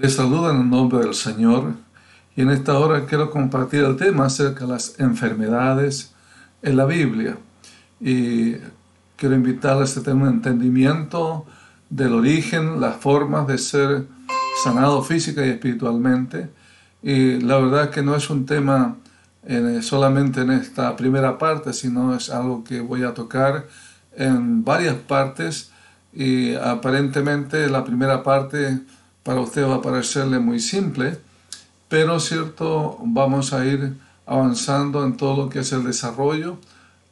Les saludo en el nombre del Señor y en esta hora quiero compartir el tema acerca de las enfermedades en la Biblia. Y quiero invitarles a tener un entendimiento del origen, las formas de ser sanado física y espiritualmente. Y la verdad que no es un tema solamente en esta primera parte, sino es algo que voy a tocar en varias partes y aparentemente la primera parte para usted va a parecerle muy simple, pero cierto, vamos a ir avanzando en todo lo que es el desarrollo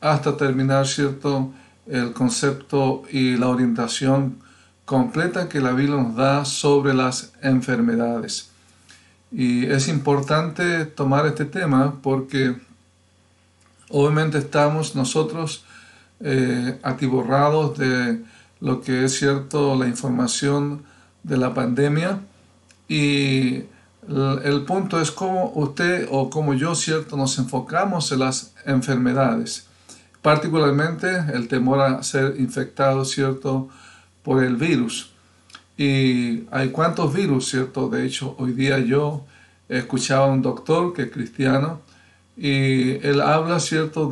hasta terminar cierto el concepto y la orientación completa que la Biblia nos da sobre las enfermedades. Y es importante tomar este tema porque obviamente estamos nosotros atiborrados de lo que es cierto la información de la pandemia y el punto es cómo usted o como yo cierto nos enfocamos en las enfermedades, particularmente el temor a ser infectado cierto por el virus. Y hay cuántos virus, ¿cierto? De hecho, hoy día yo escuchaba a un doctor que es cristiano y él habla, ¿cierto?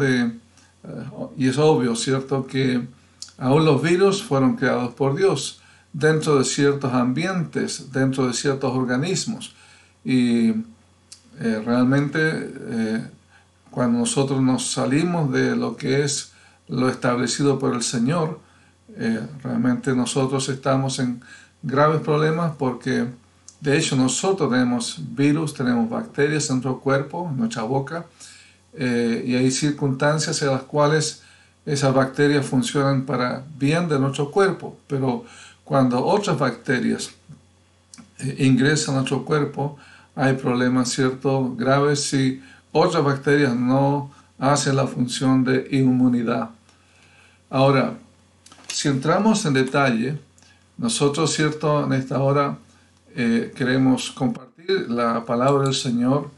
Y es obvio, ¿cierto? Que aún los virus fueron creados por Dios dentro de ciertos ambientes, dentro de ciertos organismos. Y realmente cuando nosotros nos salimos de lo que es lo establecido por el Señor, realmente nosotros estamos en graves problemas porque de hecho nosotros tenemos virus, tenemos bacterias en nuestro cuerpo, en nuestra boca, y hay circunstancias en las cuales esas bacterias funcionan para bien de nuestro cuerpo, pero cuando otras bacterias ingresan a nuestro cuerpo, hay problemas cierto graves si otras bacterias no hacen la función de inmunidad. Ahora, si entramos en detalle, nosotros, cierto, en esta hora queremos compartir la palabra del Señor.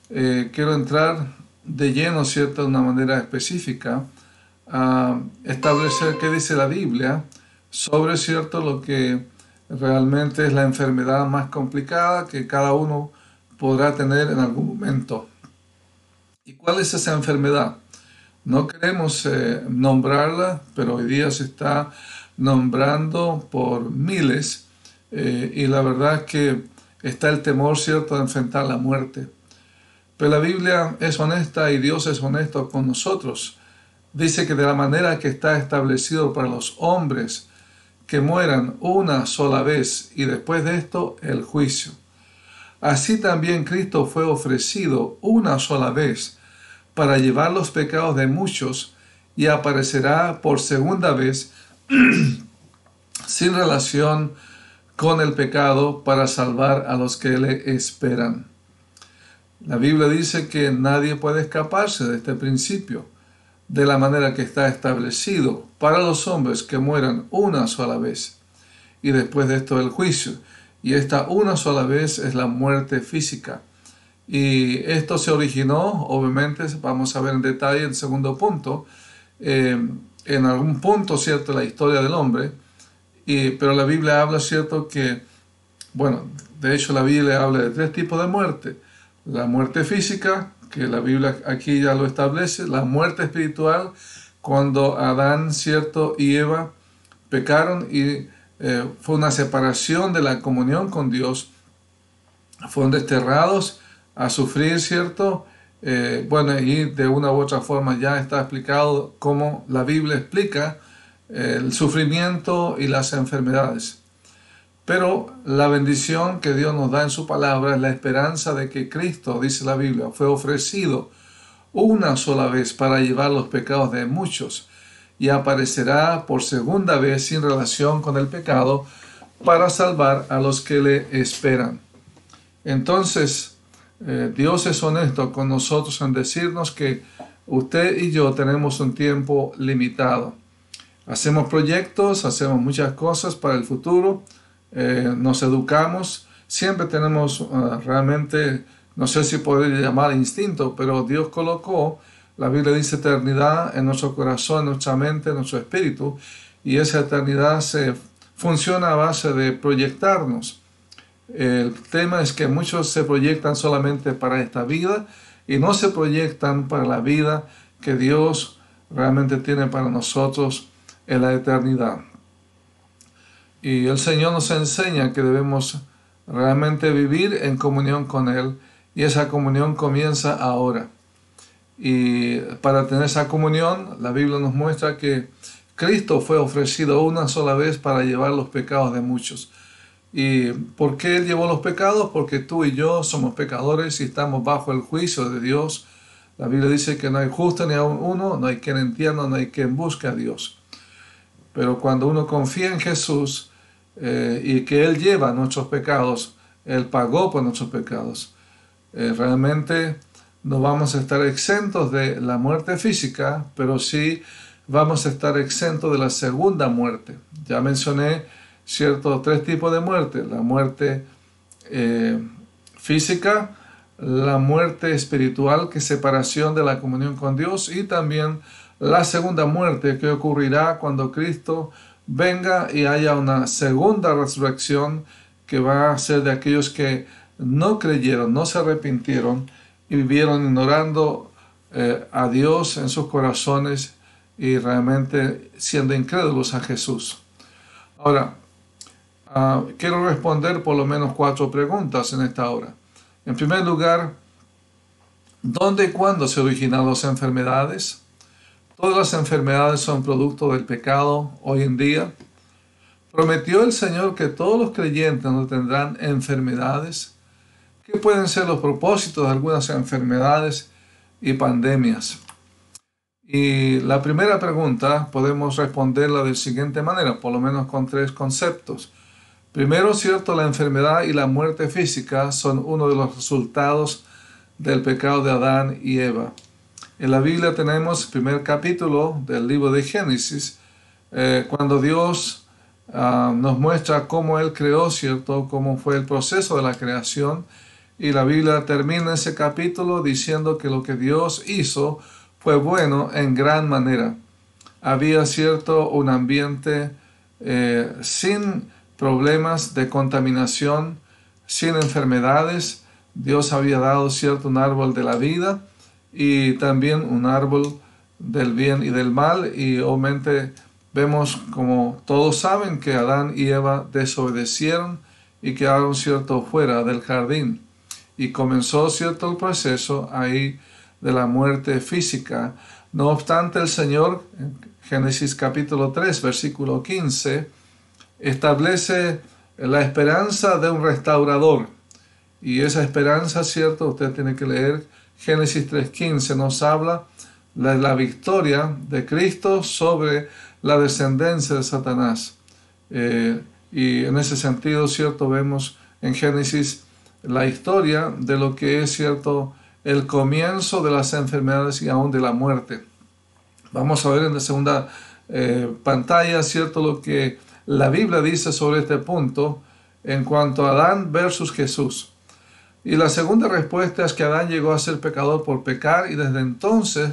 Quiero entrar de lleno, cierto, de una manera específica a establecer qué dice la Biblia sobre, cierto, lo que realmente es la enfermedad más complicada que cada uno podrá tener en algún momento. ¿Y cuál es esa enfermedad? No queremos nombrarla, pero hoy día se está nombrando por miles y la verdad es que está el temor, cierto, de enfrentar la muerte. Pero la Biblia es honesta y Dios es honesto con nosotros. Dice que de la manera que está establecido para los hombres que mueran una sola vez y después de esto el juicio. Así también Cristo fue ofrecido una sola vez para llevar los pecados de muchos y aparecerá por segunda vez sin relación con el pecado para salvar a los que le esperan. La Biblia dice que nadie puede escaparse de este principio, de la manera que está establecido para los hombres que mueran una sola vez y después de esto el juicio. Y esta una sola vez es la muerte física. Y esto se originó, obviamente, vamos a ver en detalle el segundo punto, en algún punto, ¿cierto?, la historia del hombre, pero la Biblia habla, ¿cierto?, que, bueno, de hecho la Biblia habla de tres tipos de muerte. La muerte física, que la Biblia aquí ya lo establece, la muerte espiritual, cuando Adán, ¿cierto?, y Eva pecaron y fue una separación de la comunión con Dios, fueron desterrados a sufrir, ¿cierto? Bueno, y de una u otra forma ya está explicado cómo la Biblia explica el sufrimiento y las enfermedades. Pero la bendición que Dios nos da en su palabra es la esperanza de que Cristo, dice la Biblia, fue ofrecido una sola vez para llevar los pecados de muchos y aparecerá por segunda vez sin relación con el pecado para salvar a los que le esperan. Entonces, Dios es honesto con nosotros en decirnos que usted y yo tenemos un tiempo limitado. Hacemos proyectos, hacemos muchas cosas para el futuro, nos educamos, siempre tenemos realmente, no sé si podría llamar instinto, pero Dios colocó, la Biblia dice eternidad en nuestro corazón, en nuestra mente, en nuestro espíritu, y esa eternidad funciona a base de proyectarnos. El tema es que muchos se proyectan solamente para esta vida y no se proyectan para la vida que Dios realmente tiene para nosotros en la eternidad. Y el Señor nos enseña que debemos realmente vivir en comunión con Él, y esa comunión comienza ahora. Y para tener esa comunión, la Biblia nos muestra que Cristo fue ofrecido una sola vez para llevar los pecados de muchos. ¿Y por qué Él llevó los pecados? Porque tú y yo somos pecadores y estamos bajo el juicio de Dios. La Biblia dice que no hay justo ni aun uno, no hay quien entienda, no hay quien busque a Dios. Pero cuando uno confía en Jesús y que Él lleva nuestros pecados, Él pagó por nuestros pecados, realmente no vamos a estar exentos de la muerte física, pero sí vamos a estar exentos de la segunda muerte. Ya mencioné tres tipos de muerte: la muerte física, la muerte espiritual, que es separación de la comunión con Dios, y también la segunda muerte, que ocurrirá cuando Cristo venga y haya una segunda resurrección, que va a ser de aquellos que no creyeron, no se arrepintieron y vivieron ignorando a Dios en sus corazones y realmente siendo incrédulos a Jesús. Ahora, quiero responder por lo menos 4 preguntas en esta hora. En primer lugar, ¿dónde y cuándo se originaron las enfermedades? ¿Todas las enfermedades son producto del pecado hoy en día? ¿Prometió el Señor que todos los creyentes no tendrán enfermedades? ¿Qué pueden ser los propósitos de algunas enfermedades y pandemias? Y la primera pregunta podemos responderla de la siguiente manera, por lo menos con 3 conceptos. Primero, cierto, la enfermedad y la muerte física son uno de los resultados del pecado de Adán y Eva. En la Biblia tenemos el primer capítulo del libro de Génesis, cuando Dios nos muestra cómo Él creó, cierto, cómo fue el proceso de la creación. Y la Biblia termina ese capítulo diciendo que lo que Dios hizo fue bueno en gran manera. Había, cierto, un ambiente sin problemas de contaminación, sin enfermedades. Dios había dado, cierto, un árbol de la vida y también un árbol del bien y del mal. Y obviamente vemos, como todos saben, que Adán y Eva desobedecieron y quedaron, cierto, fuera del jardín. Y comenzó, cierto, el proceso ahí de la muerte física. No obstante, el Señor, en Génesis capítulo 3, versículo 15, establece la esperanza de un restaurador. Y esa esperanza, cierto, usted tiene que leer Génesis 3:15, nos habla de la victoria de Cristo sobre la descendencia de Satanás. Y en ese sentido, cierto, vemos en Génesis la historia de lo que es, cierto, el comienzo de las enfermedades y aún de la muerte. Vamos a ver en la segunda pantalla, cierto, lo que la Biblia dice sobre este punto en cuanto a Adán versus Jesús. Y la segunda respuesta es que Adán llegó a ser pecador por pecar, y desde entonces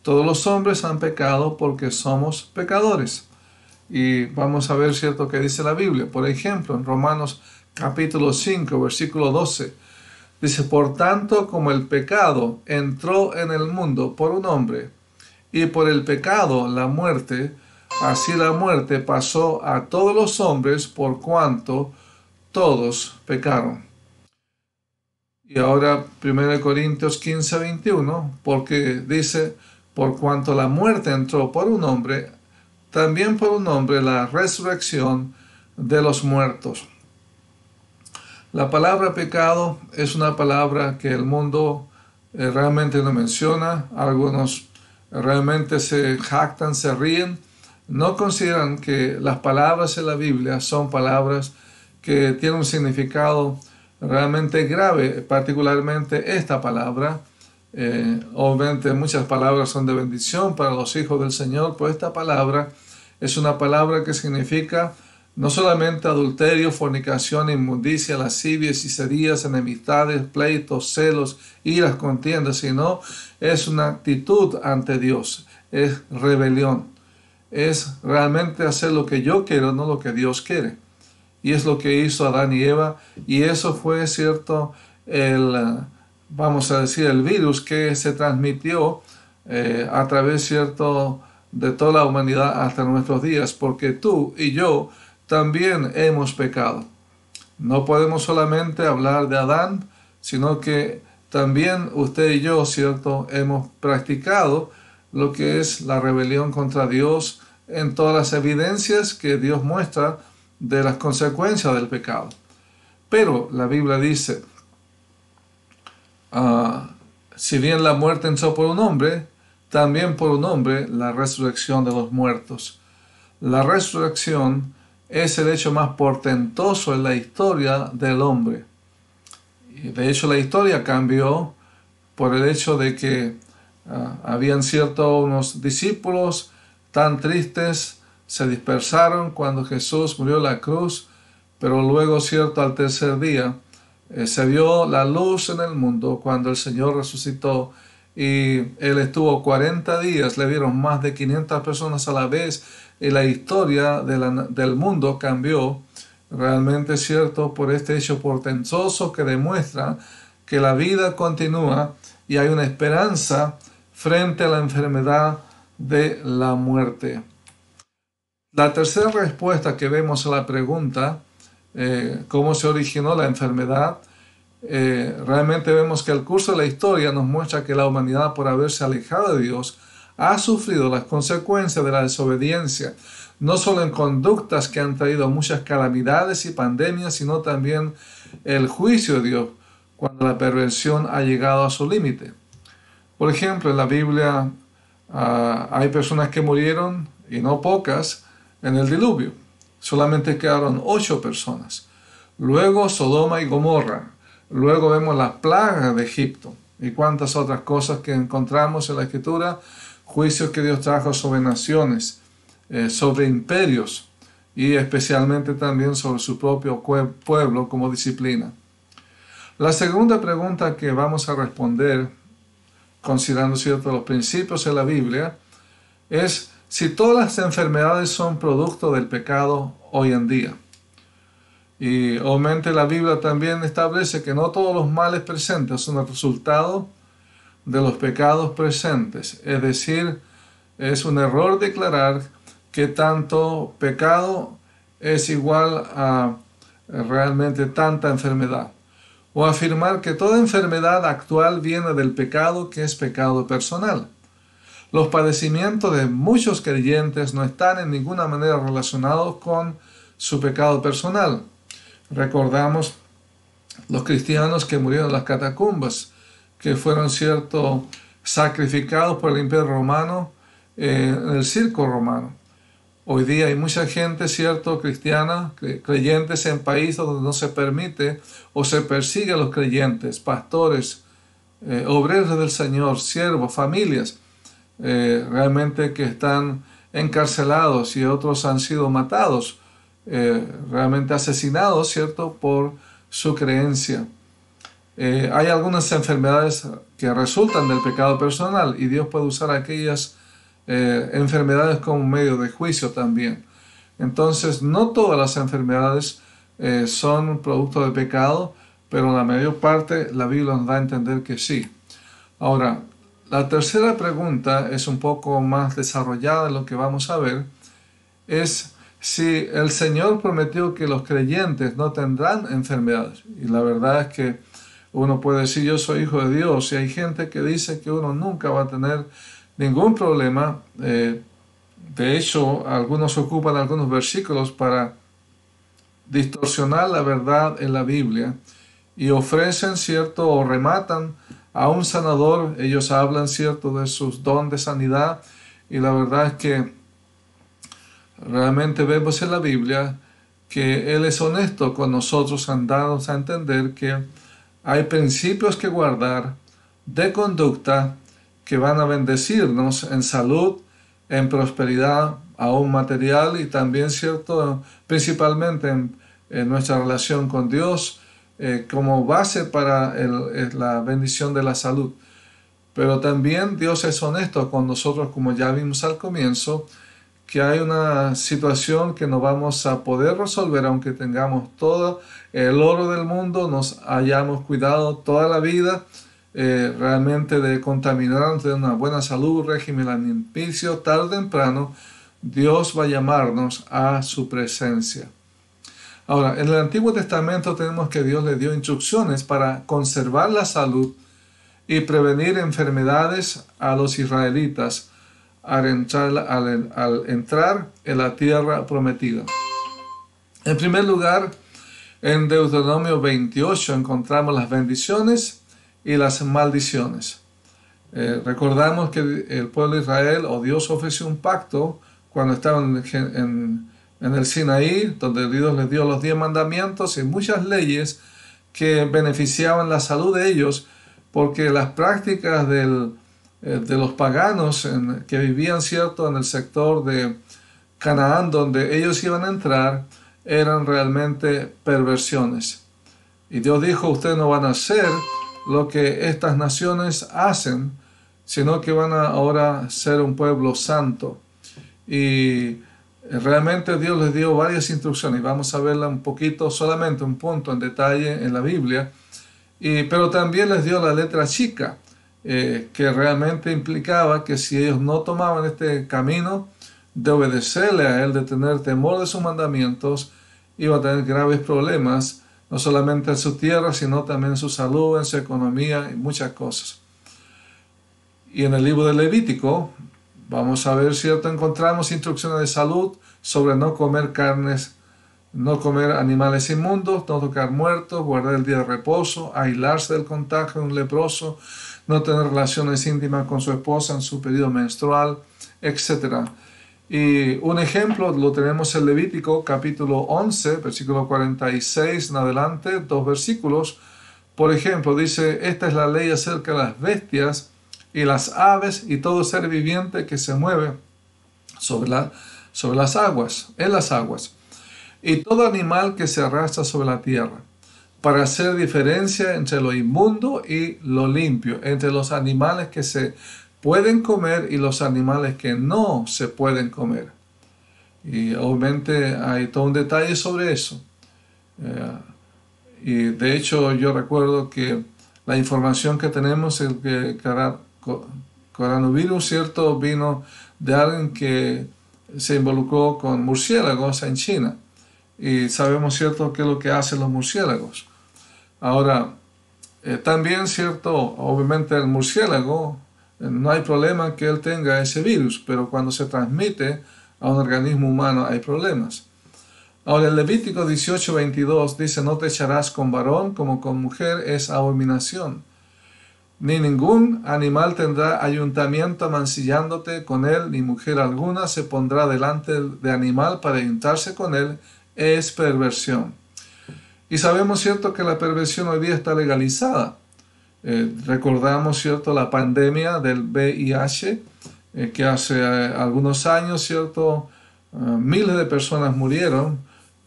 todos los hombres han pecado porque somos pecadores. Y vamos a ver, cierto, que dice la Biblia. Por ejemplo, en Romanos capítulo 5, versículo 12, dice: por tanto, como el pecado entró en el mundo por un hombre, y por el pecado la muerte, así la muerte pasó a todos los hombres por cuanto todos pecaron. Y ahora 1 Corintios 15, 21, porque dice: por cuanto la muerte entró por un hombre, también por un hombre la resurrección de los muertos. La palabra pecado es una palabra que el mundo realmente no menciona. Algunos realmente se jactan, se ríen. No consideran que las palabras en la Biblia son palabras que tienen un significado realmente grave, particularmente esta palabra. Obviamente muchas palabras son de bendición para los hijos del Señor, pero esta palabra es una palabra que significa no solamente adulterio, fornicación, inmundicia, lascivia, hechicerías, enemistades, pleitos, celos, iras, contiendas, sino es una actitud ante Dios, es rebelión, es realmente hacer lo que yo quiero, no lo que Dios quiere. y es lo que hizo Adán y Eva, y eso fue, cierto, vamos a decir, el virus que se transmitió a través, cierto, de toda la humanidad hasta nuestros días, porque tú y yo también hemos pecado. No podemos solamente hablar de Adán, sino que también usted y yo, cierto, hemos practicado lo que es la rebelión contra Dios en todas las evidencias que Dios muestra de las consecuencias del pecado. Pero la Biblia dice, si bien la muerte entró por un hombre, también por un hombre la resurrección de los muertos. La resurrección es el hecho más portentoso en la historia del hombre. Y de hecho la historia cambió por el hecho de que habían unos discípulos tan tristes, se dispersaron cuando Jesús murió en la cruz, pero luego, cierto, al tercer día se vio la luz en el mundo cuando el Señor resucitó y Él estuvo 40 días, le vieron más de 500 personas a la vez y la historia del mundo cambió. Realmente, cierto, por este hecho portentoso que demuestra que la vida continúa y hay una esperanza frente a la enfermedad de la muerte. La tercera respuesta que vemos a la pregunta, ¿cómo se originó la enfermedad? Realmente vemos que el curso de la historia nos muestra que la humanidad, por haberse alejado de Dios, ha sufrido las consecuencias de la desobediencia, no solo en conductas que han traído muchas calamidades y pandemias, sino también el juicio de Dios cuando la perversión ha llegado a su límite. Por ejemplo, en la Biblia hay personas que murieron, y no pocas, en el diluvio. Solamente quedaron 8 personas. Luego Sodoma y Gomorra. Luego vemos las plagas de Egipto y cuántas otras cosas que encontramos en la Escritura, juicios que Dios trajo sobre naciones, sobre imperios y especialmente también sobre su propio pueblo como disciplina. La segunda pregunta que vamos a responder, considerando, cierto, los principios de la Biblia, es si todas las enfermedades son producto del pecado hoy en día. Y obviamente la Biblia también establece que no todos los males presentes son el resultado de los pecados presentes. Es decir, es un error declarar que tanto pecado es igual a realmente tanta enfermedad. O afirmar que toda enfermedad actual viene del pecado, que es pecado personal. Los padecimientos de muchos creyentes no están en ninguna manera relacionados con su pecado personal. Recordamos los cristianos que murieron en las catacumbas, que fueron, cierto, sacrificados por el Imperio Romano en el circo romano. Hoy día hay mucha gente, cierto, cristiana, creyentes en países donde no se permite o se persigue a los creyentes, pastores, obreros del Señor, siervos, familias, realmente que están encarcelados y otros han sido matados, realmente asesinados, ¿cierto?, por su creencia. Hay algunas enfermedades que resultan del pecado personal y Dios puede usar aquellas enfermedades como medio de juicio también. Entonces, no todas las enfermedades son producto del pecado, pero la mayor parte la Biblia nos da a entender que sí. Ahora, la tercera pregunta es un poco más desarrollada en lo que vamos a ver, es si el Señor prometió que los creyentes no tendrán enfermedades. Y la verdad es que uno puede decir, yo soy hijo de Dios, y hay gente que dice que uno nunca va a tener ningún problema. De hecho, algunos ocupan algunos versículos para distorsionar la verdad en la Biblia y ofrecen, cierto, o rematan a un sanador. Ellos hablan, cierto, de sus dones de sanidad, y la verdad es que realmente vemos en la Biblia que Él es honesto con nosotros, dándonos a entender que hay principios que guardar de conducta que van a bendecirnos en salud, en prosperidad, aún material, y también, cierto, principalmente en nuestra relación con Dios, como base para la bendición de la salud. Pero también Dios es honesto con nosotros, como ya vimos al comienzo, que hay una situación que no vamos a poder resolver aunque tengamos todo el oro del mundo, nos hayamos cuidado toda la vida realmente de contaminarnos, de una buena salud, régimen alimenticio, tarde o temprano Dios va a llamarnos a su presencia. Ahora, en el Antiguo Testamento tenemos que Dios le dio instrucciones para conservar la salud y prevenir enfermedades a los israelitas al entrar en la tierra prometida. En primer lugar, en Deuteronomio 28 encontramos las bendiciones y las maldiciones. Recordamos que el pueblo de Israel o Dios ofreció un pacto cuando estaban en el Sinaí, donde Dios les dio los 10 mandamientos y muchas leyes que beneficiaban la salud de ellos, porque las prácticas de los paganos que vivían, ¿cierto?, en el sector de Canaán, donde ellos iban a entrar, eran realmente perversiones. Y Dios dijo, ustedes no van a hacer lo que estas naciones hacen, sino que van a ahora ser un pueblo santo. Y realmente Dios les dio varias instrucciones, y vamos a verla un poquito, solamente un punto en detalle en la Biblia, pero también les dio la letra chica, que realmente implicaba que si ellos no tomaban este camino de obedecerle a Él, de tener temor de sus mandamientos, iban a tener graves problemas, no solamente en su tierra, sino también en su salud, en su economía y muchas cosas. Y en el libro de Levítico, vamos a ver, ¿cierto?, encontramos instrucciones de salud sobre no comer carnes, no comer animales inmundos, no tocar muertos, guardar el día de reposo, aislarse del contagio de un leproso, no tener relaciones íntimas con su esposa en su periodo menstrual, etc. Y un ejemplo lo tenemos en Levítico capítulo 11, versículo 46 en adelante, 2 versículos. Por ejemplo, dice, esta es la ley acerca de las bestias y las aves y todo ser viviente que se mueve sobre las aguas, en las aguas, y todo animal que se arrastra sobre la tierra, para hacer diferencia entre lo inmundo y lo limpio, entre los animales que se pueden comer y los animales que no se pueden comer. Y obviamente hay todo un detalle sobre eso. Y de hecho yo recuerdo que la información que tenemos es que coronavirus, ¿cierto?, vino de alguien que se involucró con murciélagos en China. Y sabemos, ¿cierto?, qué es lo que hacen los murciélagos. Ahora, también, ¿cierto?, obviamente el murciélago, no hay problema que él tenga ese virus, pero cuando se transmite a un organismo humano hay problemas. Ahora, el Levítico 18:22 dice, no te echarás con varón como con mujer, es abominación. Ni ningún animal tendrá ayuntamiento mancillándote con él, ni mujer alguna se pondrá delante de animal para ayuntarse con él, es perversión. Y sabemos, ¿cierto?, que la perversión hoy día está legalizada. Recordamos, ¿cierto?, la pandemia del VIH, que hace algunos años, ¿cierto?, miles de personas murieron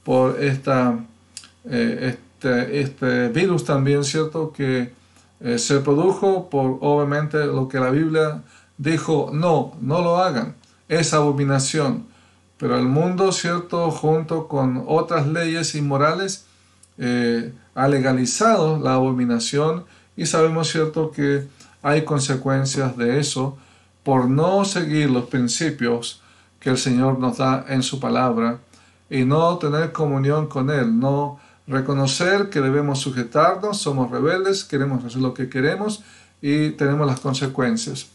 por este virus también, ¿cierto?, que se produjo por, obviamente, lo que la Biblia dijo, no lo hagan, es abominación. Pero el mundo, ¿cierto?, junto con otras leyes inmorales, ha legalizado la abominación y sabemos, ¿cierto?, que hay consecuencias de eso por no seguir los principios que el Señor nos da en su palabra y no tener comunión con Él, no reconocer que debemos sujetarnos, somos rebeldes, queremos hacer lo que queremos y tenemos las consecuencias.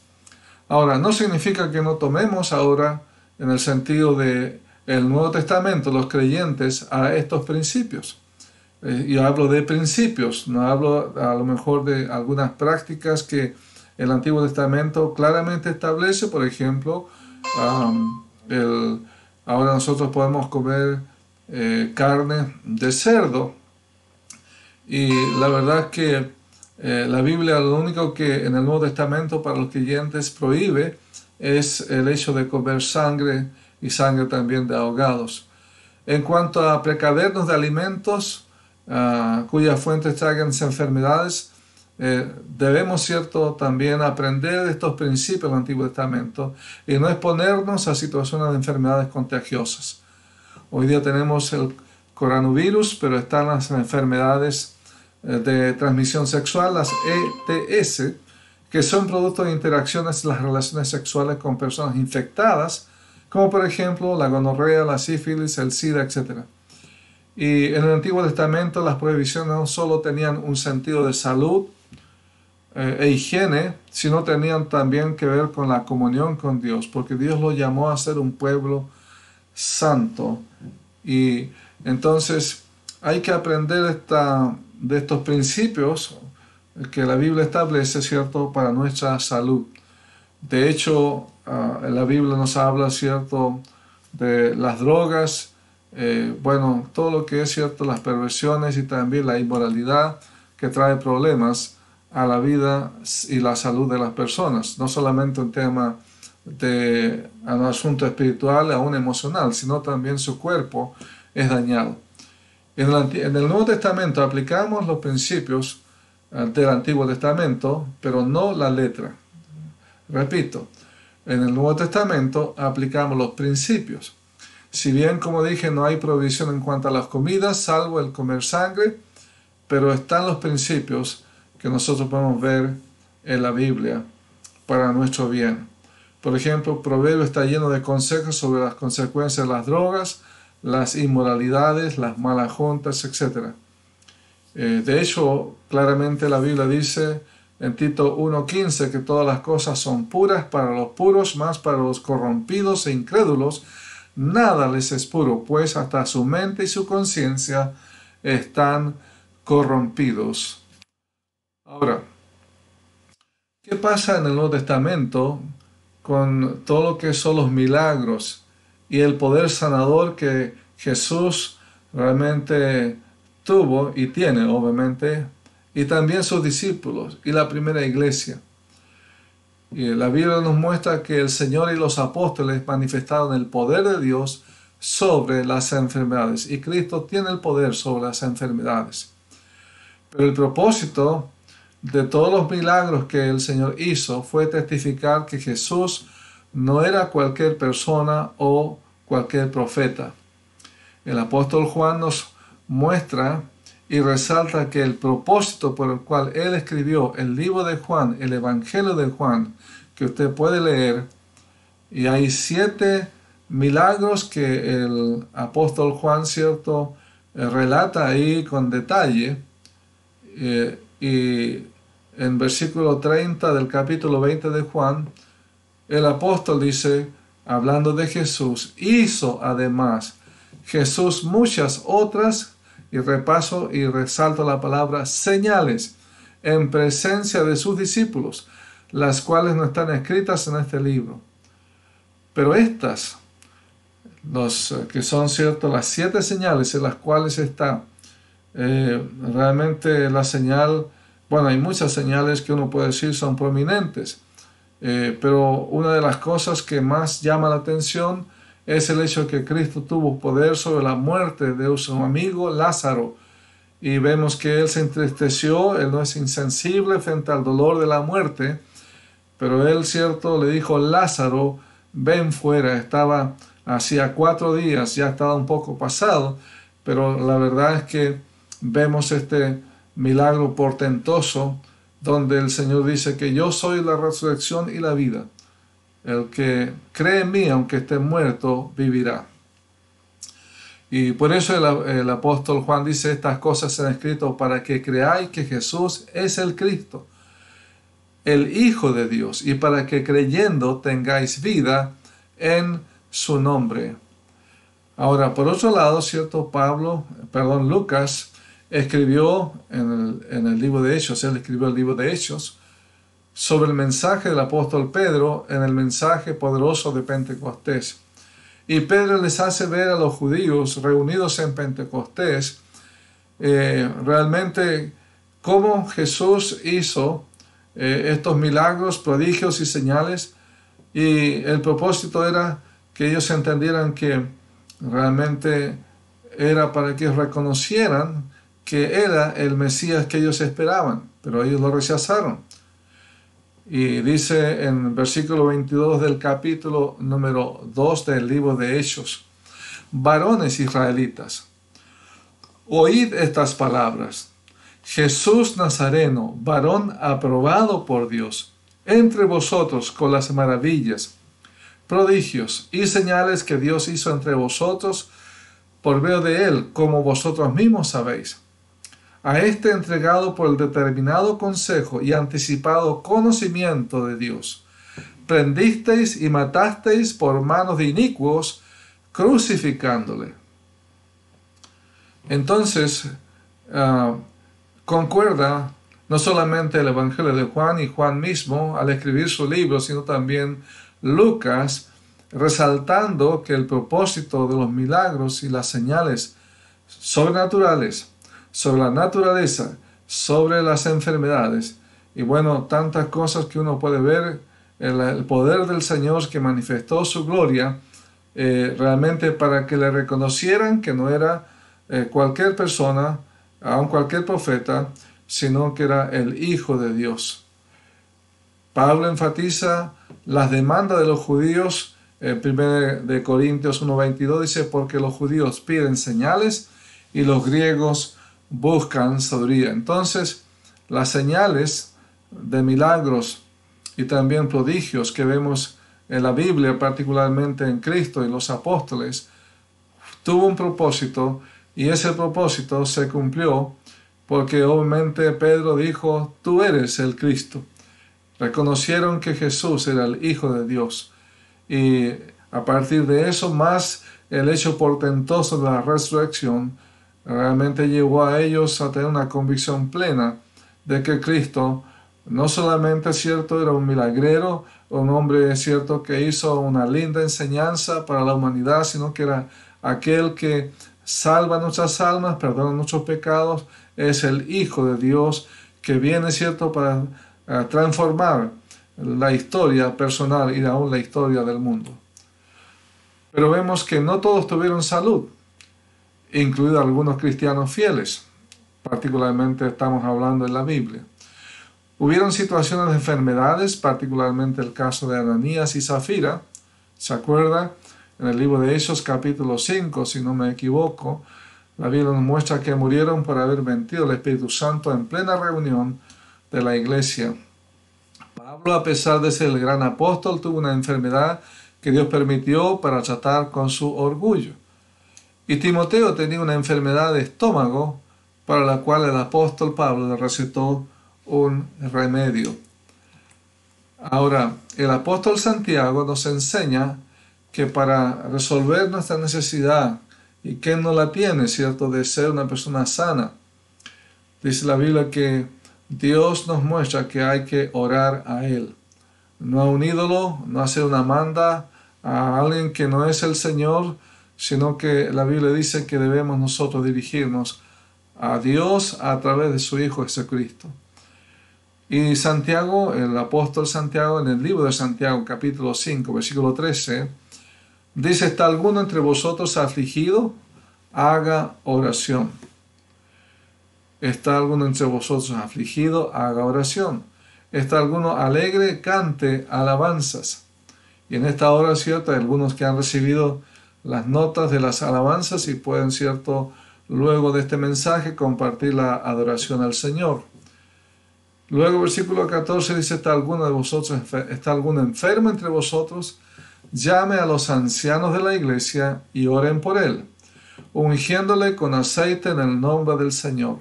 Ahora, no significa que no tomemos ahora, en el sentido de el Nuevo Testamento, los creyentes, a estos principios. Yo hablo de principios, no hablo a lo mejor de algunas prácticas que el Antiguo Testamento claramente establece. Por ejemplo, ahora nosotros podemos comer carne de cerdo, y la verdad es que la Biblia lo único que en el Nuevo Testamento para los creyentes prohíbe es el hecho de comer sangre y sangre también de ahogados. En cuanto a precavernos de alimentos cuyas fuentes traigan enfermedades, debemos, ¿cierto?, también aprender de estos principios del Antiguo Testamento y no exponernos a situaciones de enfermedades contagiosas. Hoy día tenemos el coronavirus, pero están las enfermedades de transmisión sexual, las ETS, que son producto de interacciones en las relaciones sexuales con personas infectadas, como por ejemplo la gonorrea, la sífilis, el SIDA, etc. Y en el Antiguo Testamento las prohibiciones no solo tenían un sentido de salud e higiene, sino tenían también que ver con la comunión con Dios, porque Dios lo llamó a ser un pueblo santo. Y entonces hay que aprender de estos principios que la Biblia establece, ¿cierto?, para nuestra salud. De hecho, la Biblia nos habla, ¿cierto?, de las drogas, todo lo que es, ¿cierto?, las perversiones y también la inmoralidad que trae problemas a la vida y la salud de las personas. No solamente un tema de un asunto espiritual, aún emocional, sino también su cuerpo es dañado. En el Nuevo Testamento aplicamos los principios del Antiguo Testamento, pero no la letra. Repito, en el Nuevo Testamento aplicamos los principios. Si bien, como dije, no hay provisión en cuanto a las comidas, salvo el comer sangre, pero están los principios que nosotros podemos ver en la Biblia para nuestro bien. Por ejemplo, Proverbio está lleno de consejos sobre las consecuencias de las drogas, las inmoralidades, las malas juntas, etc. De hecho, claramente la Biblia dice en Tito 1:15 que todas las cosas son puras para los puros, más para los corrompidos e incrédulos nada les es puro, pues hasta su mente y su conciencia están corrompidos. Ahora, ¿qué pasa en el Nuevo Testamento con todo lo que son los milagros y el poder sanador que Jesús realmente tuvo y tiene, obviamente, y también sus discípulos y la primera iglesia? Y la Biblia nos muestra que el Señor y los apóstoles manifestaron el poder de Dios sobre las enfermedades, y Cristo tiene el poder sobre las enfermedades. Pero el propósito de todos los milagros que el Señor hizo fue testificar que Jesús no era cualquier persona o cualquier profeta. El apóstol Juan nos muestra y resalta que el propósito por el cual él escribió el libro de Juan, el Evangelio de Juan, que usted puede leer, y hay 7 milagros que el apóstol Juan, ¿cierto?, relata ahí con detalle, y en versículo 30 del capítulo 20 de Juan, el apóstol dice, hablando de Jesús, hizo además Jesús muchas otras, y repaso y resalto la palabra señales, en presencia de sus discípulos, las cuales no están escritas en este libro. Pero estas, que son, ¿cierto?, las 7 señales en las cuales está realmente la señal, hay muchas señales que uno puede decir son prominentes, pero una de las cosas que más llama la atención es el hecho de que Cristo tuvo poder sobre la muerte de su amigo Lázaro, y vemos que él se entristeció, él no es insensible frente al dolor de la muerte, pero él, ¿cierto?, le dijo, Lázaro, ven fuera. Estaba hacía 4 días, ya estaba un poco pasado, pero la verdad es que vemos este milagro portentoso donde el Señor dice que yo soy la resurrección y la vida. El que cree en mí, aunque esté muerto, vivirá. Y por eso el apóstol Juan dice, estas cosas se han escrito para que creáis que Jesús es el Cristo, el Hijo de Dios, y para que creyendo tengáis vida en su nombre. Ahora, por otro lado, ¿cierto? Lucas escribió en el libro de Hechos, él escribió el libro de Hechos, sobre el mensaje del apóstol Pedro en el mensaje poderoso de Pentecostés. Y Pedro les hace ver a los judíos reunidos en Pentecostés realmente cómo Jesús hizo estos milagros, prodigios y señales, y el propósito era que ellos entendieran que realmente era para que reconocieran que era el Mesías que ellos esperaban, pero ellos lo rechazaron. Y dice en versículo 22 del capítulo número 2 del libro de Hechos: varones israelitas, oíd estas palabras. Jesús Nazareno, varón aprobado por Dios, entre vosotros con las maravillas, prodigios y señales que Dios hizo entre vosotros por medio de él, como vosotros mismos sabéis. A este entregado por el determinado consejo y anticipado conocimiento de Dios, prendisteis y matasteis por manos de inicuos, crucificándole. Entonces, concuerda no solamente el Evangelio de Juan y Juan mismo al escribir su libro, sino también Lucas, resaltando que el propósito de los milagros y las señales sobrenaturales sobre la naturaleza, sobre las enfermedades y bueno, tantas cosas que uno puede ver, el poder del Señor que manifestó su gloria, realmente para que le reconocieran que no era cualquier persona, aun cualquier profeta, sino que era el Hijo de Dios. Pablo enfatiza las demandas de los judíos. En 1 Corintios 1:22 dice: porque los judíos piden señales y los griegos buscan sabiduría. Entonces, las señales de milagros y también prodigios que vemos en la Biblia, particularmente en Cristo y los apóstoles, tuvo un propósito, y ese propósito se cumplió porque obviamente Pedro dijo: tú eres el Cristo. Reconocieron que Jesús era el Hijo de Dios, y a partir de eso, más el hecho portentoso de la resurrección, realmente llevó a ellos a tener una convicción plena de que Cristo no solamente, cierto, era un milagrero, un hombre, cierto, que hizo una linda enseñanza para la humanidad, sino que era aquel que salva nuestras almas, perdona nuestros pecados, es el Hijo de Dios que viene, cierto, para transformar la historia personal y aún la historia del mundo. Pero vemos que no todos tuvieron salud, incluidos algunos cristianos fieles, particularmente estamos hablando en la Biblia. Hubieron situaciones de enfermedades, particularmente el caso de Ananías y Zafira. ¿Se acuerda? En el libro de Hechos capítulo 5, si no me equivoco, la Biblia nos muestra que murieron por haber mentido al Espíritu Santo en plena reunión de la iglesia. Pablo, a pesar de ser el gran apóstol, tuvo una enfermedad que Dios permitió para tratar con su orgullo. Y Timoteo tenía una enfermedad de estómago para la cual el apóstol Pablo le recetó un remedio. Ahora, el apóstol Santiago nos enseña que para resolver nuestra necesidad, y que no la tiene, ¿cierto?, de ser una persona sana, dice la Biblia que Dios nos muestra que hay que orar a Él. No a un ídolo, no hacer una manda a alguien que no es el Señor, sino que la Biblia dice que debemos nosotros dirigirnos a Dios a través de su Hijo Jesucristo. Y Santiago, el apóstol Santiago, en el libro de Santiago, capítulo 5, versículo 13, dice: ¿está alguno entre vosotros afligido? Haga oración. ¿Está alguno entre vosotros afligido? Haga oración. ¿Está alguno alegre? Cante alabanzas. Y en esta hora, cierto, hay algunos que han recibido las notas de las alabanzas y pueden, cierto, luego de este mensaje compartir la adoración al Señor. Luego, versículo 14 dice: ¿está alguno de vosotros, está alguno enfermo entre vosotros? Llame a los ancianos de la iglesia y oren por él, ungiéndole con aceite en el nombre del Señor.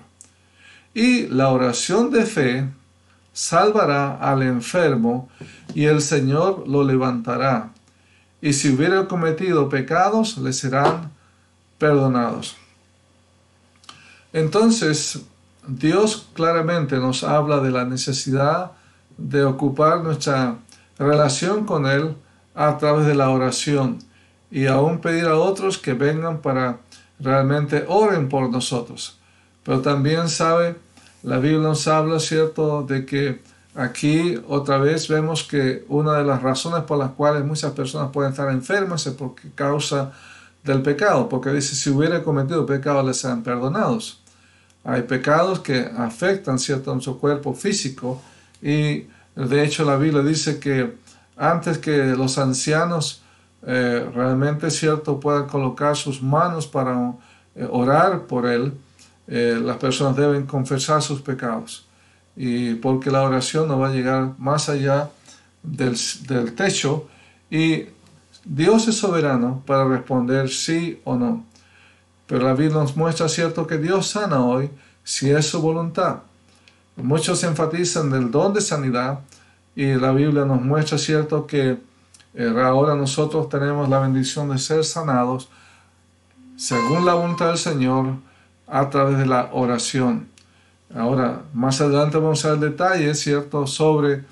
Y la oración de fe salvará al enfermo, y el Señor lo levantará. Y si hubiera cometido pecados, le serán perdonados. Entonces, Dios claramente nos habla de la necesidad de ocupar nuestra relación con Él a través de la oración, y aún pedir a otros que vengan para realmente oren por nosotros. Pero también sabe, la Biblia nos habla, cierto, de que aquí otra vez vemos que una de las razones por las cuales muchas personas pueden estar enfermas es por causa del pecado, porque dice: si hubiera cometido pecado les serán perdonados. Hay pecados que afectan, ¿cierto?, a nuestro cuerpo físico, y de hecho la Biblia dice que antes que los ancianos realmente, ¿cierto?, puedan colocar sus manos para orar por él, las personas deben confesar sus pecados. Y porque la oración no va a llegar más allá del techo, y Dios es soberano para responder sí o no. Pero la Biblia nos muestra, ¿cierto?, que Dios sana hoy si es su voluntad. Muchos enfatizan el don de sanidad, y la Biblia nos muestra, ¿cierto?, que ahora nosotros tenemos la bendición de ser sanados según la voluntad del Señor a través de la oración. Ahora, más adelante vamos a ver detalles, ¿cierto?, sobre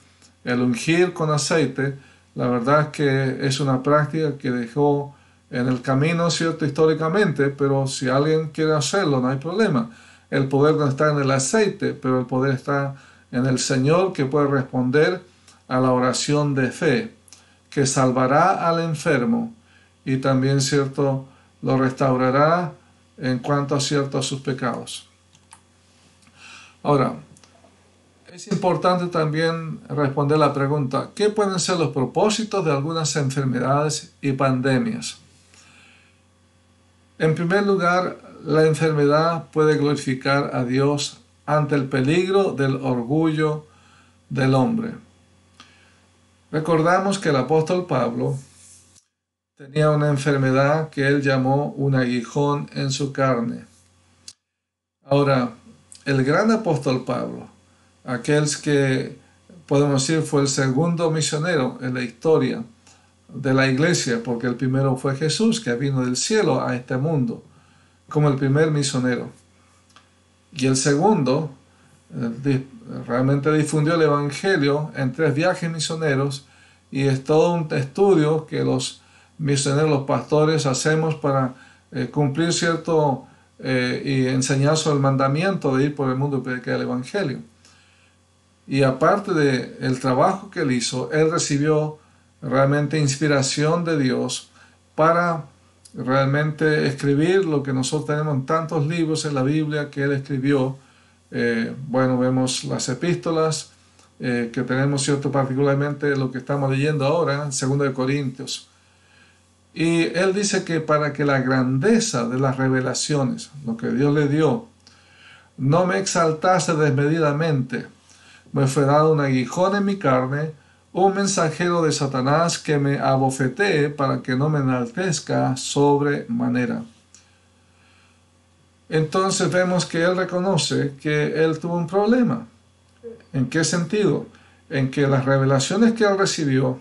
el ungir con aceite. La verdad es que es una práctica que dejó en el camino, ¿cierto?, históricamente, pero si alguien quiere hacerlo, no hay problema. El poder no está en el aceite, pero el poder está en el Señor, que puede responder a la oración de fe, que salvará al enfermo y también, ¿cierto?, lo restaurará en cuanto a, ¿cierto?, a sus pecados. Ahora, es importante también responder la pregunta: ¿qué pueden ser los propósitos de algunas enfermedades y pandemias? En primer lugar, la enfermedad puede glorificar a Dios ante el peligro del orgullo del hombre. Recordamos que el apóstol Pablo tenía una enfermedad que él llamó un aguijón en su carne. Ahora, el gran apóstol Pablo, aquel que podemos decir fue el segundo misionero en la historia de la iglesia, porque el primero fue Jesús, que vino del cielo a este mundo como el primer misionero, y el segundo realmente difundió el evangelio en 3 viajes misioneros, y es todo un estudio que los misioneros, los pastores, hacemos para cumplir cierto y enseñar sobre el mandamiento de ir por el mundo y predicar el evangelio. Y aparte del trabajo que él hizo, él recibió realmente inspiración de Dios para realmente escribir lo que nosotros tenemos en tantos libros en la Biblia que él escribió. Bueno, vemos las epístolas que tenemos, ¿cierto?, particularmente lo que estamos leyendo ahora, en 2 Corintios. Y él dice que para que la grandeza de las revelaciones, lo que Dios le dio, no me exaltase desmedidamente, me fue dado un aguijón en mi carne, un mensajero de Satanás que me abofetee para que no me enaltezca sobremanera. Entonces vemos que él reconoce que él tuvo un problema. ¿En qué sentido? En que las revelaciones que él recibió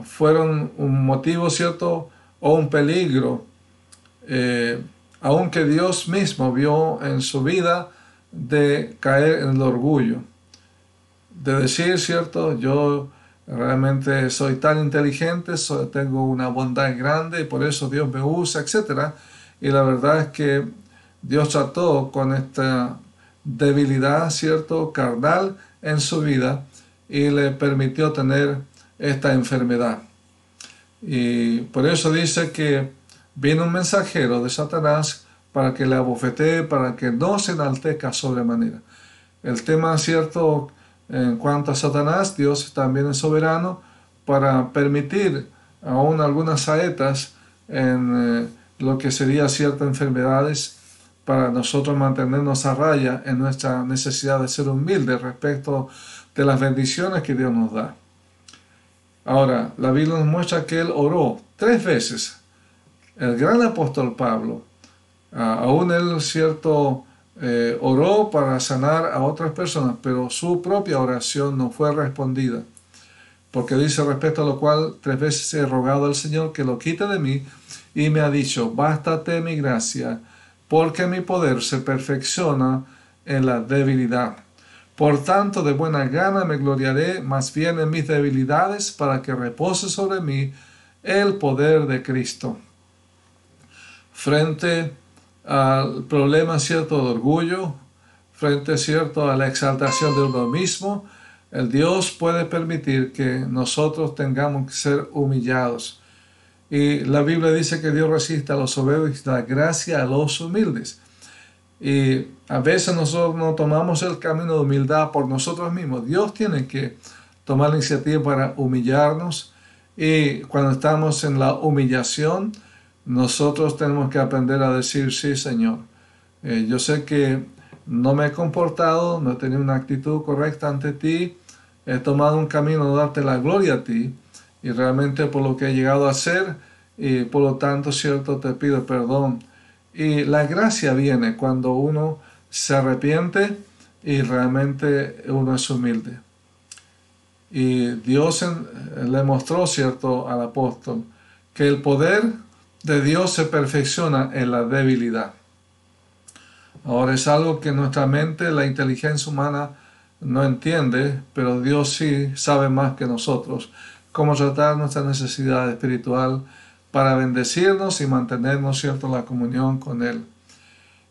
fueron un motivo, ¿cierto?, o un peligro, aunque Dios mismo vio en su vida, de caer en el orgullo, de decir, ¿cierto?, yo realmente soy tan inteligente, tengo una bondad grande y por eso Dios me usa, etc. Y la verdad es que Dios trató con esta debilidad, ¿cierto?, carnal en su vida, y le permitió tener esta enfermedad. Y por eso dice que vino un mensajero de Satanás para que le abofetee, para que no se enaltezca sobremanera. El tema, ¿cierto?, en cuanto a Satanás, Dios también es soberano para permitir aún algunas saetas en lo que sería ciertas enfermedades, para nosotros mantenernos a raya en nuestra necesidad de ser humildes respecto de las bendiciones que Dios nos da. Ahora, la Biblia nos muestra que él oró 3 veces. El gran apóstol Pablo, aún él, ¿cierto?, oró para sanar a otras personas, pero su propia oración no fue respondida, porque dice: respecto a lo cual 3 veces he rogado al Señor que lo quite de mí, y me ha dicho: bástate mi gracia, porque mi poder se perfecciona en la debilidad. Por tanto, de buena gana me gloriaré más bien en mis debilidades, para que repose sobre mí el poder de Cristo. Frente al problema, ¿cierto?, de orgullo, frente, ¿cierto?, a la exaltación de uno mismo, el Dios puede permitir que nosotros tengamos que ser humillados. Y la Biblia dice que Dios resiste a los soberbios y da gracia a los humildes. Y a veces nosotros no tomamos el camino de humildad por nosotros mismos. Dios tiene que tomar la iniciativa para humillarnos, y cuando estamos en la humillación, nosotros tenemos que aprender a decir: sí, Señor, yo sé que no me he comportado, no he tenido una actitud correcta ante ti, he tomado un camino de darte la gloria a ti, y realmente por lo que he llegado a hacer, y por lo tanto, cierto, te pido perdón. Y la gracia viene cuando uno se arrepiente y realmente uno es humilde. Y Dios le mostró, cierto, al apóstol que el poder de Dios se perfecciona en la debilidad. Ahora, es algo que nuestra mente, la inteligencia humana, no entiende, pero Dios sí sabe más que nosotros cómo tratar nuestra necesidad espiritual para bendecirnos y mantenernos, cierto, en la comunión con Él.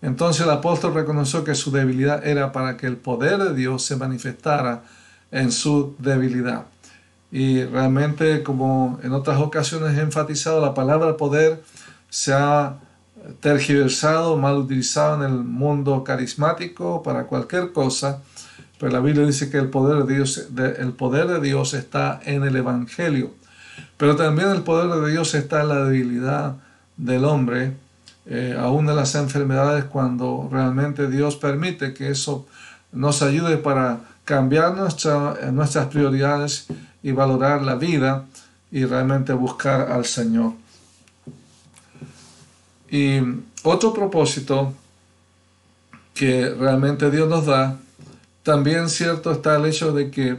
Entonces el apóstol reconoció que su debilidad era para que el poder de Dios se manifestara en su debilidad. Y realmente, como en otras ocasiones he enfatizado, la palabra poder se ha tergiversado, mal utilizado en el mundo carismático para cualquier cosa, pero la Biblia dice que el poder de Dios está en el Evangelio. Pero también el poder de Dios está en la debilidad del hombre, aún en las enfermedades, cuando realmente Dios permite que eso nos ayude para cambiar nuestras prioridades y valorar la vida y realmente buscar al Señor. Y otro propósito que realmente Dios nos da, también cierto está el hecho de que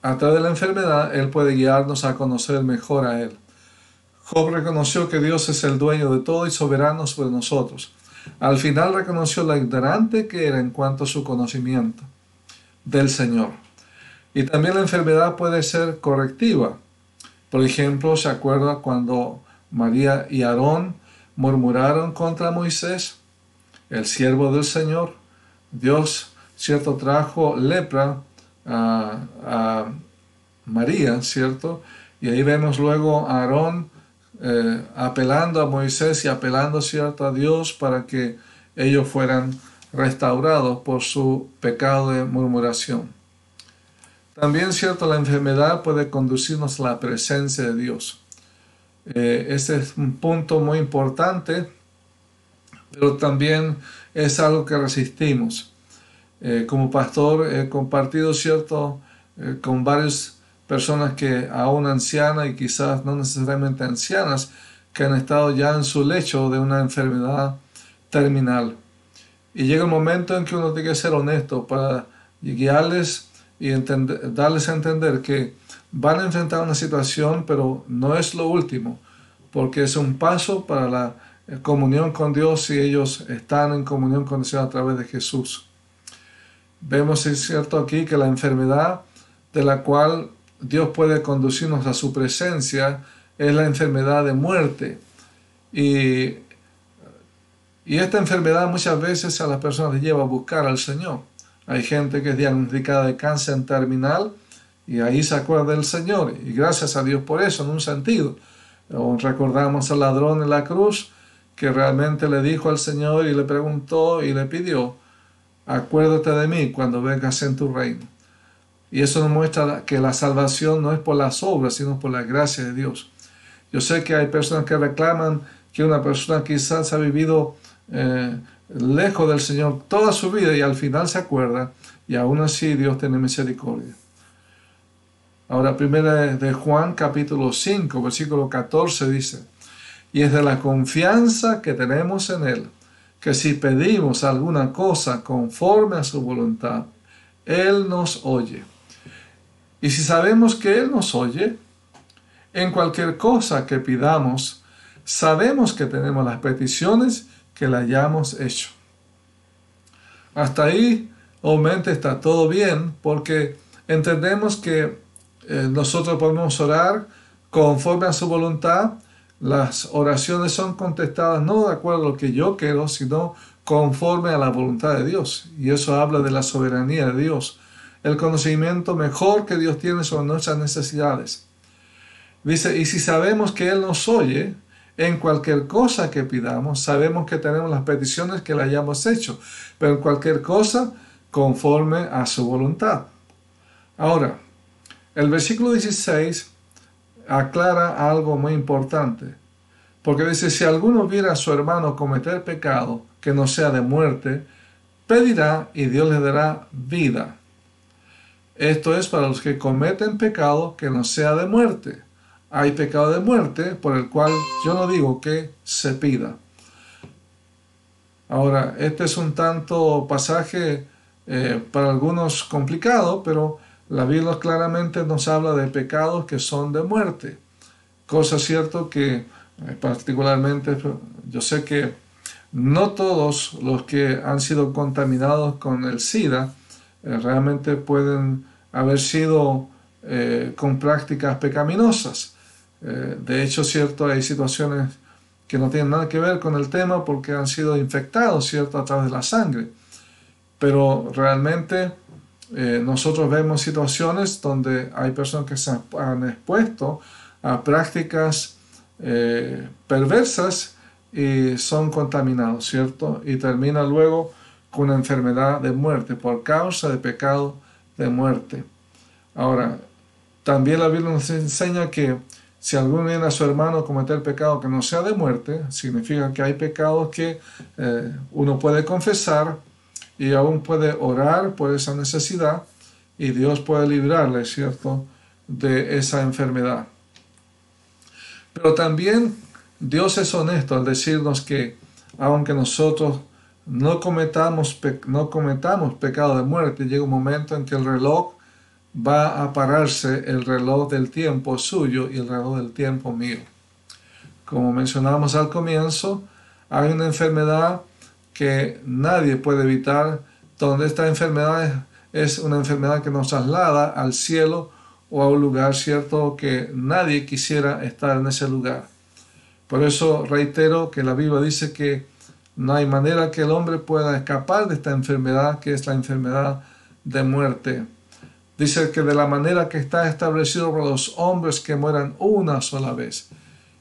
a través de la enfermedad Él puede guiarnos a conocer mejor a Él. Job reconoció que Dios es el dueño de todo y soberano sobre nosotros. Al final reconoció lo ignorante que era en cuanto a su conocimiento del Señor. Y también la enfermedad puede ser correctiva. Por ejemplo, ¿se acuerda cuando María y Aarón murmuraron contra Moisés, el siervo del Señor? Dios, cierto, trajo lepra a María, cierto, y ahí vemos luego a Aarón apelando a Moisés y apelando, cierto, a Dios para que ellos fueran restaurados por su pecado de murmuración. También, cierto, la enfermedad puede conducirnos a la presencia de Dios. Este es un punto muy importante, pero también es algo que resistimos. Como pastor he compartido, cierto, con varias personas que aún ancianas y quizás no necesariamente ancianas, que han estado ya en su lecho de una enfermedad terminal. Y llega el momento en que uno tiene que ser honesto para guiarles y darles a entender que van a enfrentar una situación, pero no es lo último, porque es un paso para la comunión con Dios y ellos están en comunión con Dios a través de Jesús. Vemos, es cierto, aquí que la enfermedad de la cual Dios puede conducirnos a su presencia es la enfermedad de muerte. Y esta enfermedad muchas veces a las personas les lleva a buscar al Señor. Hay gente que es diagnosticada de cáncer terminal y ahí se acuerda del Señor. Y gracias a Dios por eso, en un sentido. Recordamos al ladrón en la cruz que realmente le dijo al Señor y le preguntó y le pidió: acuérdate de mí cuando vengas en tu reino. Y eso nos muestra que la salvación no es por las obras, sino por la gracia de Dios. Yo sé que hay personas que reclaman que una persona quizás ha vivido lejos del Señor toda su vida y al final se acuerda, y aún así Dios tiene misericordia. Ahora, primera de Juan capítulo 5, versículo 14 dice: y es de la confianza que tenemos en Él, que si pedimos alguna cosa conforme a su voluntad, Él nos oye. Y si sabemos que Él nos oye, en cualquier cosa que pidamos, sabemos que tenemos las peticiones que le hayamos hecho. Hasta ahí, obviamente, está todo bien, porque entendemos que nosotros podemos orar conforme a su voluntad. Las oraciones son contestadas no de acuerdo a lo que yo quiero, sino conforme a la voluntad de Dios. Y eso habla de la soberanía de Dios, el conocimiento mejor que Dios tiene sobre nuestras necesidades. Dice, y si sabemos que Él nos oye, En cualquier cosa que pidamos, sabemos que tenemos las peticiones que le hayamos hecho, pero en cualquier cosa conforme a su voluntad. Ahora, el versículo 16 aclara algo muy importante, porque dice, si alguno viera a su hermano cometer pecado que no sea de muerte, pedirá y Dios le dará vida. Esto es para los que cometen pecado que no sea de muerte. Hay pecado de muerte por el cual yo no digo que se pida. Ahora, este es un tanto pasaje para algunos complicado, pero la Biblia claramente nos habla de pecados que son de muerte. Cosa cierto que particularmente yo sé que no todos los que han sido contaminados con el SIDA realmente pueden haber sido con prácticas pecaminosas. De hecho, cierto, hay situaciones que no tienen nada que ver con el tema porque han sido infectados, cierto, a través de la sangre. Pero realmente nosotros vemos situaciones donde hay personas que se han expuesto a prácticas perversas y son contaminados, ¿cierto? Y termina luego con una enfermedad de muerte por causa de pecado de muerte. Ahora, también la Biblia nos enseña que si alguno viene a su hermano a cometer pecado que no sea de muerte, significa que hay pecados que uno puede confesar y aún puede orar por esa necesidad y Dios puede librarle, ¿cierto?, de esa enfermedad. Pero también Dios es honesto al decirnos que aunque nosotros no cometamos pecado de muerte, llega un momento en que el reloj va a pararse, el reloj del tiempo suyo y el reloj del tiempo mío. Como mencionamos al comienzo, hay una enfermedad que nadie puede evitar, donde esta enfermedad es una enfermedad que nos traslada al cielo o a un lugar, cierto, que nadie quisiera estar en ese lugar. Por eso reitero que la Biblia dice que no hay manera que el hombre pueda escapar de esta enfermedad, que es la enfermedad de muerte. Dice que de la manera que está establecido para los hombres que mueran una sola vez.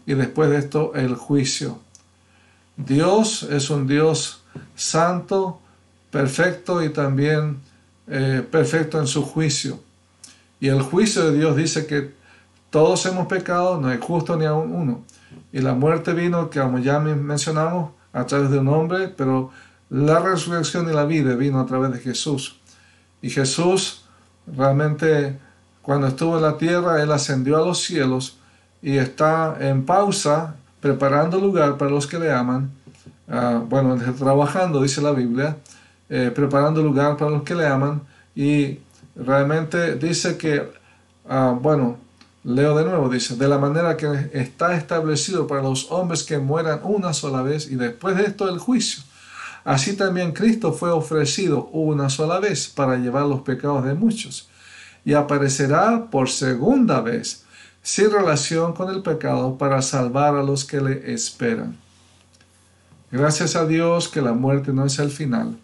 Y después de esto, el juicio. Dios es un Dios santo, perfecto y también perfecto en su juicio. Y el juicio de Dios dice que todos hemos pecado, no hay justo ni aun uno. Y la muerte vino, que como ya mencionamos, a través de un hombre, pero la resurrección y la vida vino a través de Jesús. Y Jesús realmente, cuando estuvo en la tierra, Él ascendió a los cielos y está en pausa, preparando lugar para los que le aman. Trabajando, dice la Biblia, preparando lugar para los que le aman. Y realmente dice que, leo de nuevo, dice, de la manera que está establecido para los hombres que mueran una sola vez y después de esto el juicio. Así también Cristo fue ofrecido una sola vez para llevar los pecados de muchos y aparecerá por segunda vez sin relación con el pecado para salvar a los que le esperan. Gracias a Dios que la muerte no es el final.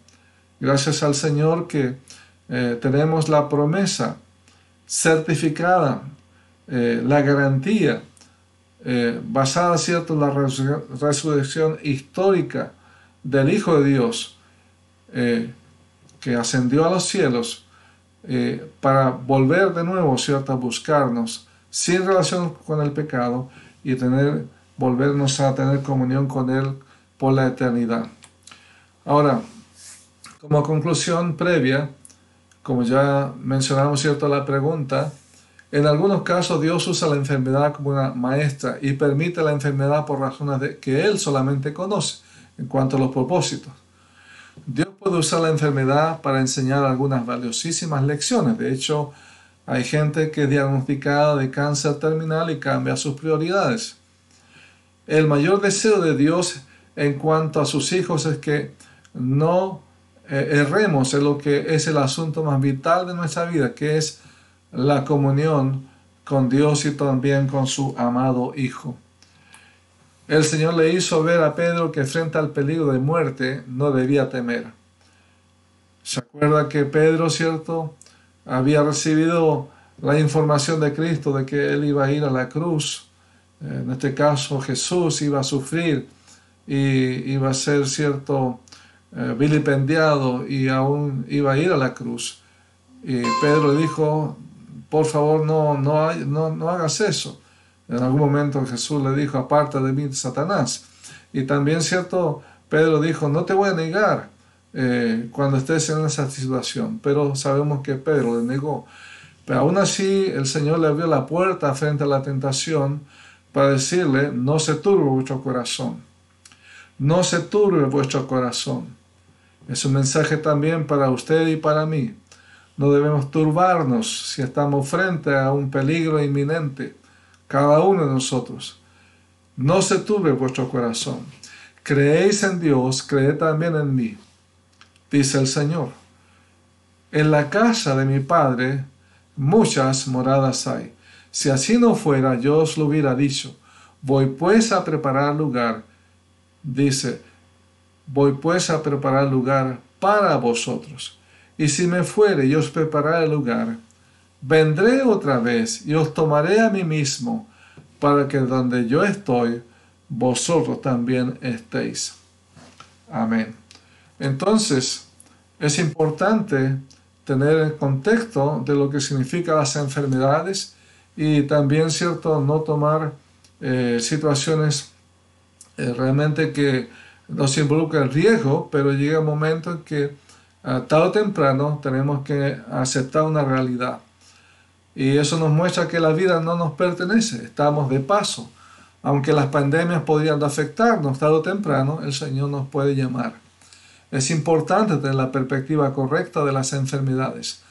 Gracias al Señor que tenemos la promesa certificada, la garantía basada, ¿cierto?, en la resurrección histórica del Hijo de Dios que ascendió a los cielos para volver de nuevo, ¿cierto?, a buscarnos sin relación con el pecado y volvernos a tener comunión con Él por la eternidad. Ahora, como conclusión previa, como ya mencionamos, ¿cierto?, la pregunta, en algunos casos Dios usa la enfermedad como una maestra y permite la enfermedad por razones que Él solamente conoce en cuanto a los propósitos. Dios puede usar la enfermedad para enseñar algunas valiosísimas lecciones. De hecho, hay gente que es diagnosticada de cáncer terminal y cambia sus prioridades. El mayor deseo de Dios en cuanto a sus hijos es que no erremos en lo que es el asunto más vital de nuestra vida, que es la comunión con Dios y también con su amado Hijo. El Señor le hizo ver a Pedro que frente al peligro de muerte no debía temer. ¿Se acuerda que Pedro, cierto, había recibido la información de Cristo de que Él iba a ir a la cruz en este caso Jesús, iba a sufrir y iba a ser vilipendiado y aún iba a ir a la cruz. Y Pedro dijo, por favor, no hagas eso. En algún momento Jesús le dijo, aparta de mí, Satanás. Y también, Pedro dijo, no te voy a negar cuando estés en esa situación. Pero sabemos que Pedro le negó. Pero aún así, el Señor le abrió la puerta frente a la tentación para decirle, no se turbe vuestro corazón. No se turbe vuestro corazón. Es un mensaje también para usted y para mí. No debemos turbarnos si estamos frente a un peligro inminente, cada uno de nosotros. No se turbe vuestro corazón. Creéis en Dios, creed también en mí, dice el Señor. En la casa de mi Padre muchas moradas hay. Si así no fuera, yo os lo hubiera dicho. Voy pues a preparar lugar, dice, voy pues a preparar lugar para vosotros. Y si me fuere y os prepararé lugar, vendré otra vez y os tomaré a mí mismo, para que donde yo estoy, vosotros también estéis. Amén. Entonces, es importante tener el contexto de lo que significan las enfermedades y también, no tomar situaciones realmente que nos involucran riesgo, pero llega un momento en que tarde o temprano tenemos que aceptar una realidad. Y eso nos muestra que la vida no nos pertenece, estamos de paso. Aunque las pandemias podrían afectarnos, tarde o temprano el Señor nos puede llamar. Es importante tener la perspectiva correcta de las enfermedades.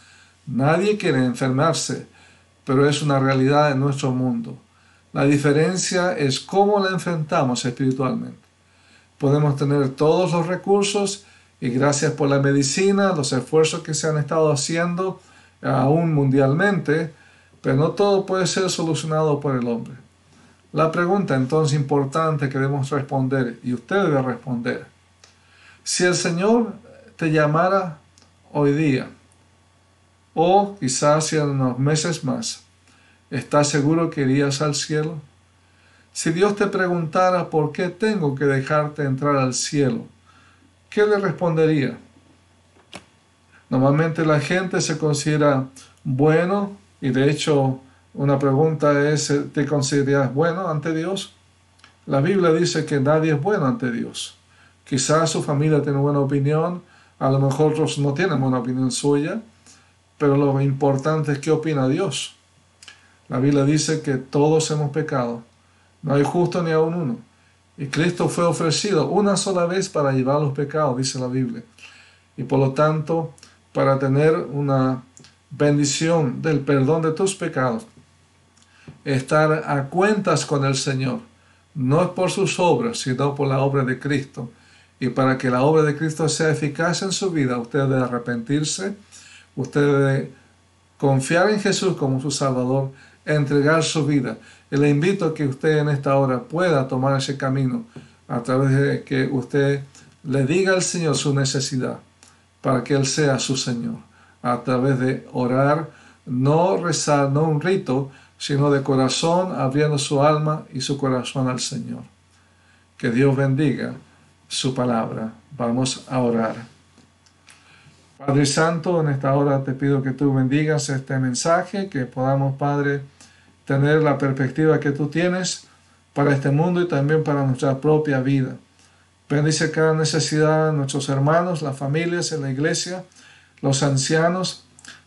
Nadie quiere enfermarse, pero es una realidad en nuestro mundo. La diferencia es cómo la enfrentamos espiritualmente. Podemos tener todos los recursos y gracias por la medicina, los esfuerzos que se han estado haciendo aún mundialmente, pero no todo puede ser solucionado por el hombre. La pregunta entonces importante que debemos responder, y usted debe responder, si el Señor te llamara hoy día, o quizás en unos meses más, ¿estás seguro que irías al cielo? Si Dios te preguntara por qué tengo que dejarte entrar al cielo, ¿qué le respondería? Normalmente la gente se considera bueno, y de hecho una pregunta es, ¿te consideras bueno ante Dios? La Biblia dice que nadie es bueno ante Dios. Quizás su familia tiene buena opinión, a lo mejor otros no tienen buena opinión suya, pero lo importante es qué opina Dios. La Biblia dice que todos hemos pecado, no hay justo ni aun uno. Y Cristo fue ofrecido una sola vez para llevar los pecados, dice la Biblia. Y por lo tanto, para tener una bendición del perdón de tus pecados, estar a cuentas con el Señor, no es por sus obras, sino por la obra de Cristo. Y para que la obra de Cristo sea eficaz en su vida, usted debe arrepentirse, usted debe confiar en Jesús como su Salvador, entregar su vida. Y le invito a que usted en esta hora pueda tomar ese camino a través de que usted le diga al Señor su necesidad para que Él sea su Señor. A través de orar, no rezar, no un rito, sino de corazón, abriendo su alma y su corazón al Señor. Que Dios bendiga su palabra. Vamos a orar. Padre Santo, en esta hora te pido que tú bendigas este mensaje, que podamos, Padre, tener la perspectiva que tú tienes para este mundo y también para nuestra propia vida. Bendice cada necesidad de nuestros hermanos, las familias en la iglesia, los ancianos.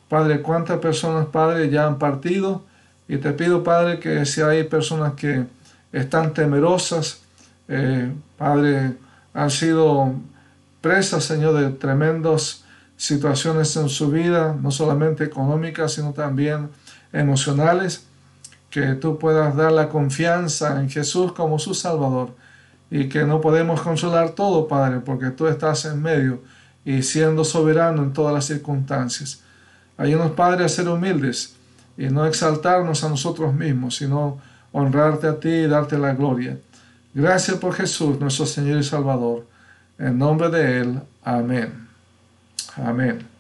Padre, cuántas personas, Padre, ya han partido. Y te pido, Padre, que si hay personas que están temerosas, Padre, han sido presas, Señor, de tremendas situaciones en su vida, no solamente económicas, sino también emocionales, que tú puedas dar la confianza en Jesús como su Salvador, y que no podemos consolar todo, Padre, porque tú estás en medio y siendo soberano en todas las circunstancias. Ayúdanos, Padre, a ser humildes y no exaltarnos a nosotros mismos, sino honrarte a ti y darte la gloria. Gracias por Jesús, nuestro Señor y Salvador. En nombre de Él, amén. Amén.